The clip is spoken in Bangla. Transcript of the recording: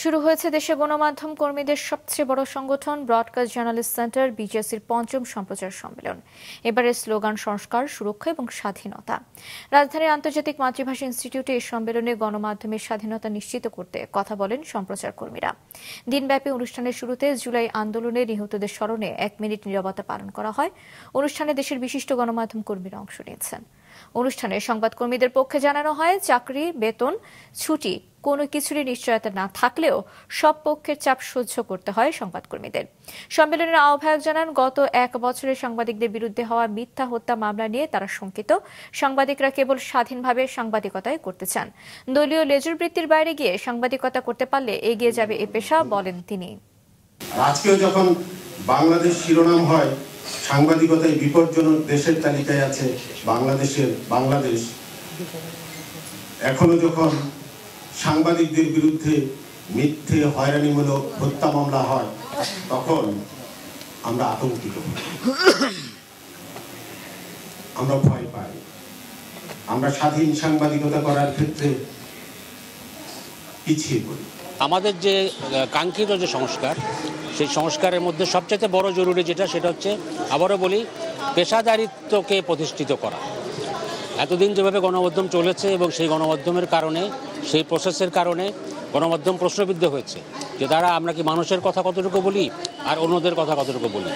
শুরু হয়েছে দেশে গণমাধ্যম কর্মীদের সবচেয়ে বড় সংগঠন ব্রডকাস্ট জার্নালিস্ট সেন্টার বিজেসির পঞ্চম সম্প্রচার সম্মেলন। এবারের স্লোগান সংস্কার, সুরক্ষা এবং স্বাধীনতা। রাজধানীর আন্তর্জাতিক মাতৃভাষা ইনস্টিটিউটে এই সম্মেলনে গণমাধ্যমের স্বাধীনতা নিশ্চিত করতে কথা বলেন সম্প্রচার কর্মীরা। দিনব্যাপী অনুষ্ঠানের শুরুতে জুলাই আন্দোলনে নিহতদের স্মরণে 1 মিনিট নীরবতা পালন করা হয়। অনুষ্ঠানে দেশের বিশিষ্ট গণমাধ্যম কর্মীরা অংশ নিয়েছেন। অনুষ্ঠানে সংবাদকর্মীদের পক্ষে জানানো হয়, চাকরি, বেতন, ছুটি কোনো কিছুরই নিশ্চয়তা না থাকলেও সব পক্ষের চাপ সহ্য করতে হয় সংবাদকর্মীদের। সম্মেলনের আহ্বায়ক জানান, গত 1 বছরে সাংবাদিকদের বিরুদ্ধে হওয়া মিথ্যা হত্যা মামলা নিয়ে তারা শঙ্কিত। সাংবাদিকরা কেবল স্বাধীনভাবে সাংবাদিকতাই করতে চান। দলীয় লেজুর বৃত্তির বাইরে গিয়ে সাংবাদিকতা করতে পারলে এগিয়ে যাবে এ পেশা, বলেন তিনি। আজকেও যখন বাংলাদেশ শিরোনাম হয়, সাংবাদিকতায় বিপজ্জনক দেশের তালিকায় আছে বাংলাদেশ। এখনো যখন সাংবাদিকদের বিরুদ্ধে মিথ্যে হয়রানিমূলক হত্যা মামলা হয়, তখন আমরা আতঙ্কিত হই, আমরা ভয় পাই। আমরা স্বাধীন সাংবাদিকতা করার ক্ষেত্রে পিছিয়ে পড়ি। আমাদের যে কাঙ্ক্ষিত যে সংস্কার, সেই সংস্কারের মধ্যে সবচেয়ে বড় জরুরি সেটা হচ্ছে, আবারও বলি, পেশাদারিত্বকে প্রতিষ্ঠিত করা। এতদিন যেভাবে গণমাধ্যম চলেছে এবং সেই গণমাধ্যমের কারণে, সেই প্রসেসের কারণে গণমাধ্যম প্রশ্নবিদ্ধ হয়েছে যে আমরা কি মানুষের কথা কতটুকু বলি আর অন্যদের কথা কতটুকু বলি।